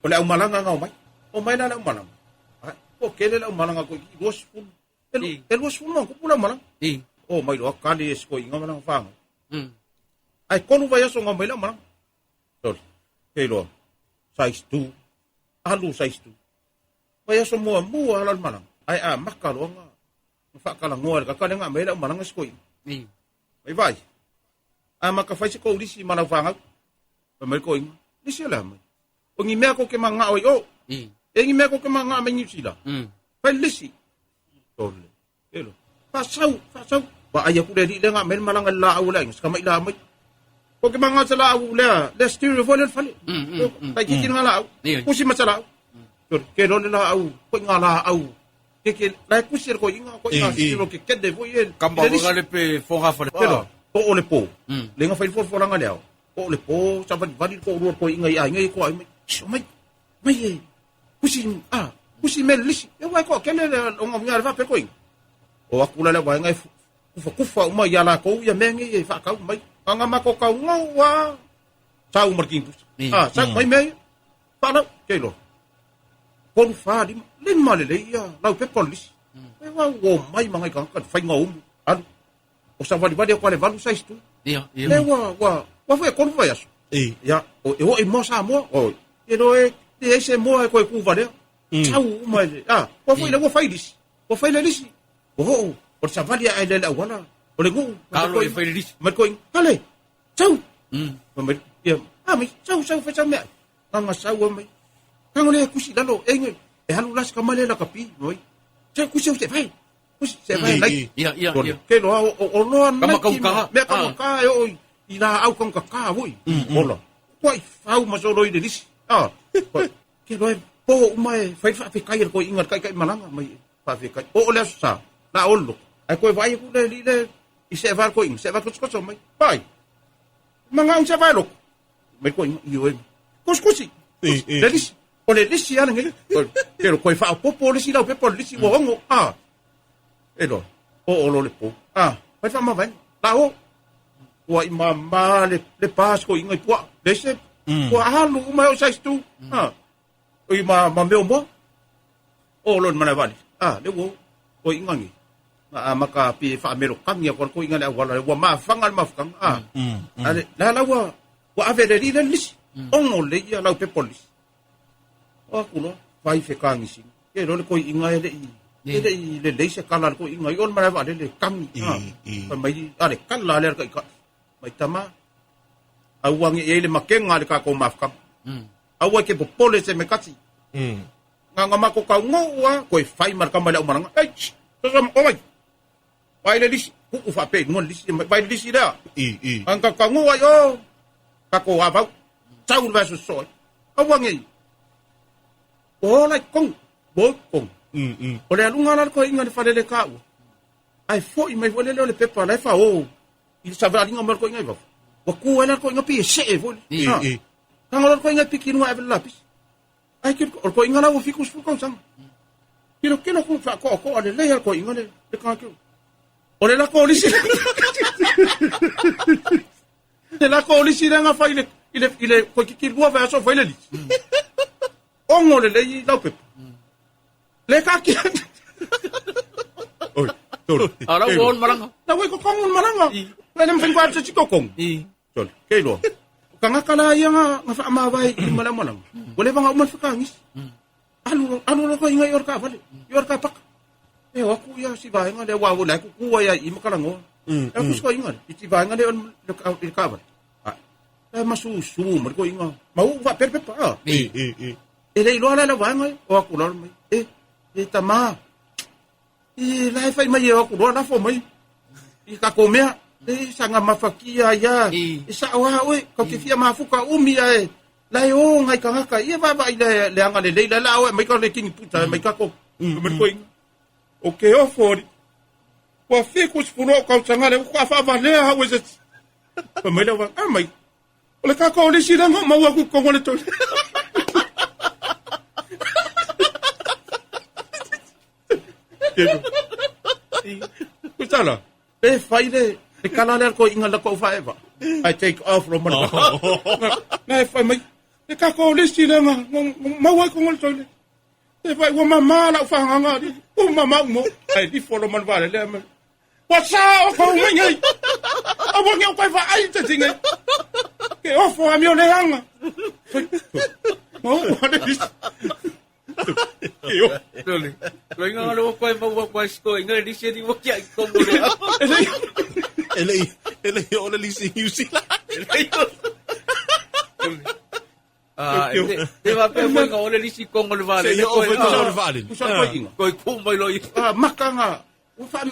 O le au malanga ngau mai. O mai na le au malanga. O kele le au malanga ko i luas pun. E luas pun no ko pula malanga. O mai lo kali es ko inga malanga fanga. Ai konu vai aso ngau mai le malanga. Sorry. Kelo. Size 2. Alu size 2. Vai aso mua ala malanga. Ai makalo nga. Fa kala ngoa ka kala nga mai le malanga sko i. Vai. Maka fai se ko lisi mana fanga. Mai ko inga. Lisi la mai. O ngi mea ko ke manga oi o. E ngi mea ko ke manga me nyusila. Fai lisi. Tole. Elo. Fasau. Ba aya ku dedi le nga men malanga la au la ska mai la mai. Ko ke manga sala au la. Le stereo fo le fale. Tai ki nga la au. Ku si masala. Tole. Ke lo la au. Ko nga la au. Ke la ku si ko inga ko inga si lo ke kede vo ye. Kamba nga le pe fo ha fale. Elo. O le po. Le nga fai fo nga le au. O le po sa vadi ko ro ko inga ai ngai ko ai mai kusi melisi e wai ko kele o ngomnya va pe koing o akula le wai ngai kufa uma ya la ko ya mengi e fa ka mai anga mako ka ngawa sau marking sa mai mai fa na kelo kon fa di len male le ya la pe polis e wa wo mai mangai ka fai ngau an o sa vadi ko le valu sa istu le wa foi kon fa ya ya o e mo sa mo o e no e ese mo ko ku vale chau mai ko foi le wo fai dis ko fai le dis o sa vali ai le wala o le go Carlo e fai dis mai ko kale chau mai ya mai chau fa chau me nga sau mai kang le ku si dalo e e halu las ka male la kapi noi cha ku se fai ku se fai lai ya ke no o no na me ka o ila au kong ka voi mola quai fau ma so roi de dis ke roi po mai fai fa fi kai ko ingat kai malanga mai fa fi kai o le sa na ollo ai ko vai ku le i se va ko in se va ko so mai pai manga un se va lo mai ko io ko si le dis o le dis ya ngi pero ko fa po le si la pe le si wo ngo elo o lo le po fai fa ma vai la o wa imama le pas ko ingai pua dese ko halu mai o sai tu o ima ma meu mo o lon mana vale le wo o ingangi maka pi fa mero kang ya ko ingai wala wa ma fangal ma fang ale la wa avere ri le lis ongo le ya la pe polis o kuno vai fe kang si ke lo ko ingai le se kala ko ingai on mana vale le kang mai ale kala le ka mai tama awangi ele makenga le ka ko mafka awa ke popole se mekati nga mako ka ngowa ko fai marka mala umaranga ai so o mai pai le dis ku fa pe ngon dis pai dis ida ang ka ngowa yo ka ko aba chau va so so awangi o la kong bo kong o le alunga ko inga le fa le ka ai fo i mai vole le pepa la fa il savait ali ngomor ko ngai ba wa ku ala ko ngapi se e vol kan ngor ko ngapi kinu ave lapis ai ki ko ngala wo fikus fu ko sang kilo ko fa ko ale le ko ngale de ka ko ole la ko lisi de la ko lisi nga fa ile ko ki bo va so fa ile li ongo le la pe le ka ki ara won maranga na we ko kong maranga la nem fin kwat sa kong tol kelo kanga kala ya nga fa amawai malam boleh bang umat fakangis anu ko inga yor ka pak aku ya si ba nga de wa wala ku kuwa ya imakalango aku ko inga iti ba nga de on ka ba masusu mer ko inga mau va perpe pa ele lo ala la wa nga o aku lo mai tama lai fai mai aku lo na fo mai ka komea sanga mafakia ya isa wa we ko kifia mafuka umi ya lai o ngai ka ka ia va le anga le la we mai ka le king puta mai ka ko mer ko inga okay o for wa fe ko spuno ka sanga le ko fa va le ha we se mai la wa mai ole ka ko le sira ma wa ku ko le to Kutala. Fai kala ko inga la ko fa eva. I take off from mana. Na fa mai E ka ko lisi le nga mau ai ko ngol tole. E vai wa mama la fa nga di. O mama mo. Ai di folo man vale le ma. Wa sa o ko ngai. A wa ngau kai fa ai te tinga. Ke o fo amio le anga. Mo wa de. Yo. Tole. Ko inga lo ko mau ko ko inga di se di mo kia ko mo le. Ele ole lisi usila. Te va pe mo ngole lisi kongo le vale. Se o le vale. Ku sa ko inga. Ko ku mai lo i. Makanga. U fa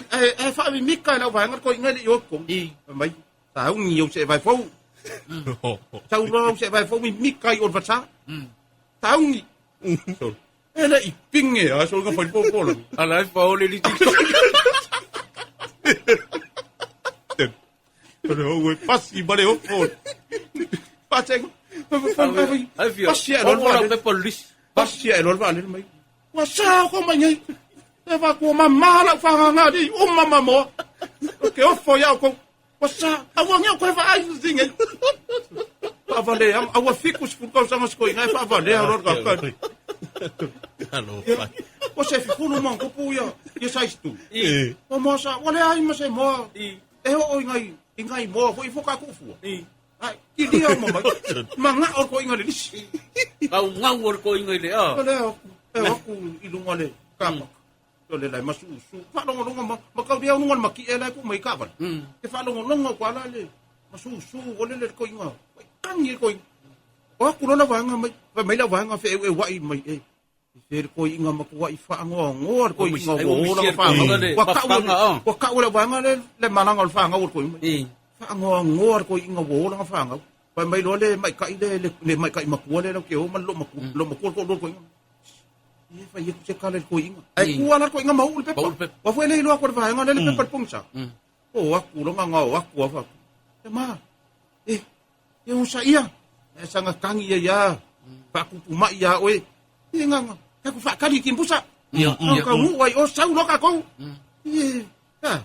mi mika la va ngat ko inga le yo ko. Mai. Ta un nhiều sẽ vài phút. Sau đó sẽ vài phút mình mika yo va sa. Ta un ela i pinge a so ka fai popo la. Ala fa ole lisi. Pero we pasi vale o fo. Pase. Pasi a lo vale pe polis. Pasi a lo vale mai. Wa sa ko mai ngai. E va ko mama la fa nga di o mama mo. Ke o fo ya ko. Wa sa a wa nga ko fa ai zinga. Pa vale am a wa fikus fu ko sa ngo ngai fa vale a ro ka ka. Alo. O se fi kuno man ko pu ya. Ye sa stu. O mo sa wale ai ma se mo. E o ingai mo ko i foka ku fu. Ai ki dia mo mai. Manga o ko ingai lisi. Kau ngau or ko ingai le a. Ole o ku ilunga le kama. Ole lai masu su. Fa lo ngo ma ka dia ngo ma ki e lai ku mai ka ban. Ke fa lo ngo ko ala le. Masu su ole le ko inga. Kan ni ko. O ku lo la wanga mai la wanga fe e wa i mai e. Fer ko inga ma ko wa i fa ngo ko inga wo la fa. Wa ka ole wanga le mananga fa ngo ko mai. Fa ngo ko inga wo la fa ngo. Pa mai lo le mai kai le mai kai ma ko le ke o man lo ma ko ko. Ye fa ye se kale ko inga. Ai ku ala ko inga ma ul pe. Wa foi le lo ko fa ngo le pe pungsa. O wa ku lo nga wa ku fa. E ma. E un sa ia. E sanga kangi ya. Pa ku ma ya oe. Inga nga. Ka ku fa kali kim pusa. Ka mu wai o sau lo ka ko. Ye. Ha.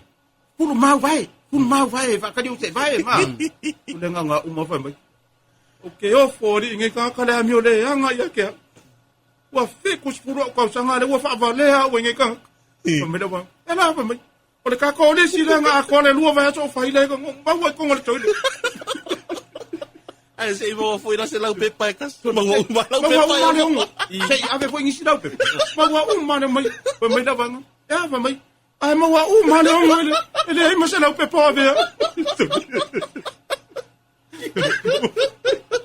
Pulu mau vai. Pulu mau vai fa kali o se vai ma. Le nga uma fa mai. Okay, o fori nge ka kala mi ole anga ya ke. Wa fe ku spuro ka sanga le wa fa vale ha we nge ka. Me da wa. Ela fa mai. O le ka ko le si le nga ko le lu va so fa ile ko ba wa ko ngol tole. Ai se mo foi na se lau pepa ka. Mango uma lau Ba pepa. wa ma se ave foi ngisi lau pe. Ba wa uma ne mai. Ba mai da wa. Ya fa mai. Ai ma wa uma ne mai. Ele ma se lau pe pa ve.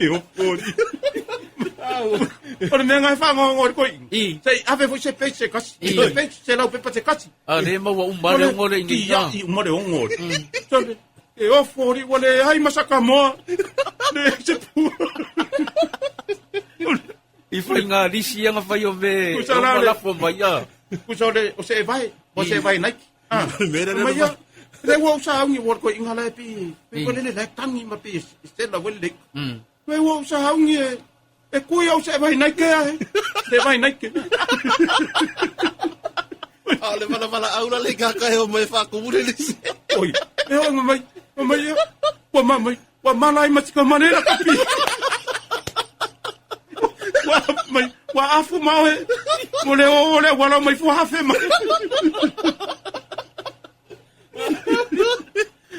Eu fori. Ora me ngai fa ngo ko i. Sei ave foi se peixe kasi. Peixe se lau pe pa se kasi. A le mo wa umba ngole ngi ya. I umare ongo. Sole. E o fori wale ai masaka mo. Le se pu. I fa nga lisi nga fa yo ve. Kusa la La fo mai ya. Kusole o se vai. O se vai nai. Ah. Mera Ma ya. Le wo sa ngi wor ko ingala pi. Ko le le tangi ma pi. Stella wele. Le wo sa ngi e ku yo se vai nai ke. Se vai nai ke. Ale mala aula le ka ka o me fa ku mure lisi. Oi. E o mai. Mai. Wa mai. Wa malai ma ka manera ka pi. Wa afu mau he. Ole wala mai fu hafe ma.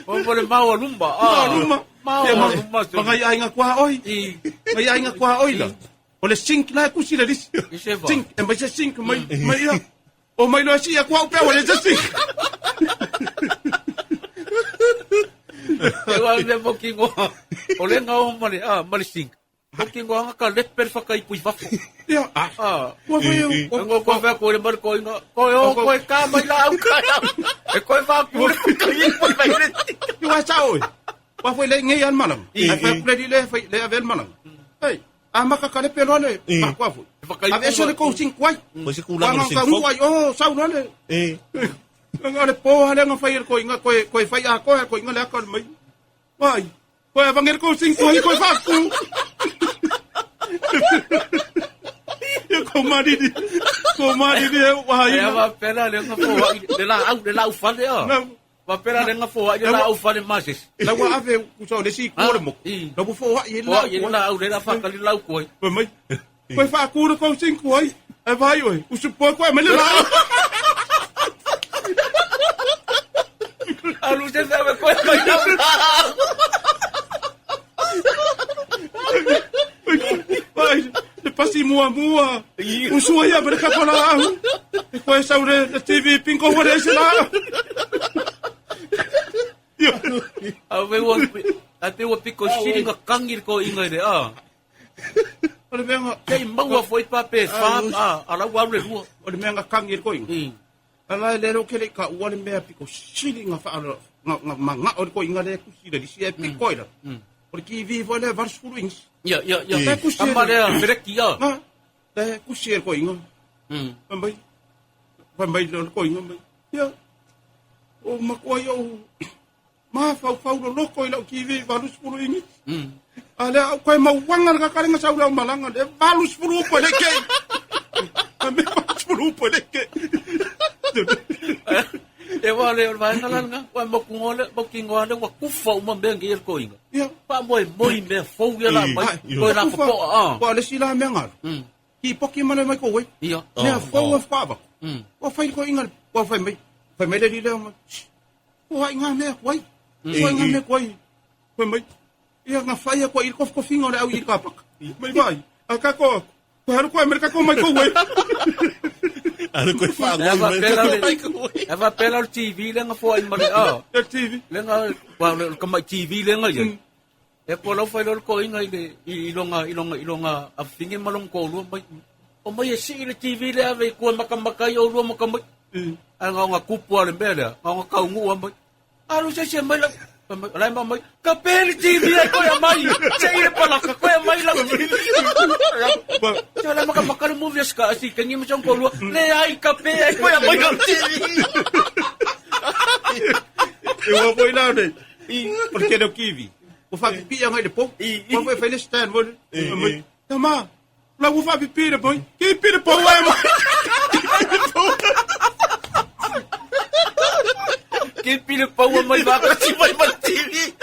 O pole mau lumba. Lumba. Mau lumba. Ngai ai nga kwa oi. Ngai ai nga kwa oi la. Ole sink la ku si la dis. Sink, e mai se sink mai ya. O mai lo si ya kwa pe ole se sink. E wa le mo ki ngo. Ole nga o male male sink. O ki ngo nga ka le per fa kai pui vafo. Ya. Wa foi Ngo ko fa ko le mar ko ngo. Ko ka mai la au ka. E ko fa ku kai pui vai le. Wa sa oi. Wa foi le ngai an malang. Ai fa predi le avel malang. Hey, maka ka le pelo le. Pa kwa foi. Ave so le ko sink kwai. Mo se kulang Wa sing ka mu ai o sa no le. Nga le po hale nga fai ko inga ko fai a ko inga le ka mai. Wai. Ko avangel ko sing ko fa ku. Yo komadi di wai. Ya va pela le nga po. De la au fa le. Papera le nga fo ai la au fale masis. La wa ave uso le si ko mo. La bu fo ai La la au le la fa ka la ko. Mai. Ko fa ku ko sin ko ai. Ai vai oi. Usu po ko me le la. Alu se sabe ko mai la. Vai. Le pasi mua. Usu ai ave ka pola au. Ko esa ure le TV pinko hore se la. Ave wo ate wo piko shiri nga kangir ko ingai de a. Ole menga Kei maua foi pa pe fa ala wa le ru. ole menga kangir ko inga. Ala le ro kele ka ole mea piko shiri nga fa nga manga ole ko inga le ku shiri di si piko ira. Ole ki vi vole var spuruings. Ya. Amare freki ya. Na. Le ku shiri ko inga. Pambai le ko inga mai. Ya. O makoi o ma fau lo ko ila ki vi var spuruings. Ala ko ma wangar ka kalinga sa ulang malanga de balus puru ko le ke. Ame balus puru ko le ke. E wale o vai ngalan nga wa mo kingole wa kufa uma bengi er ko inga. Ya. Pa moi me fo ya la mai ko na ko Ko le sila mengar. Ki poki mane mai ko we. Ia. Ne fo wa fa ba. Wa fa ko inga wa fa mai. Fa mai le dile ma. Wa inga me ko we. Wa inga me ko we. Fa mai. Ia nga fa ko il ko finga le au il ka pak. Mai vai. Aka ko. Ko har ko Amerika ko mai ko we. Ano ko fa Ava pela TV le nga fo ai mari a. TV. Le nga wa ka mai TV le nga ye. E po lo fa lo ko inga ile ilonga a finge malong ko lu mai. O mai si ile TV le ave ko makamaka yo lu makamai. Nga kupu ale mbele. Nga ka ungu mai. Alu se mai la. Lai mai kapel TV ko ya mai. Se ile pala ka ko ya mai la. Jala makamaka movies ka asi kangi mo siyang ko lu. Le ai kape ko ya mai la TV. Eu vou lá, né? Porque não kiwi. O Fábio Pia ngai de po. O vai fazer stand, mano. Tama. Lá o Fábio Pia, boy. Que Pia po vai, mano. Que pilha pa wa mai ba ka si mai TV.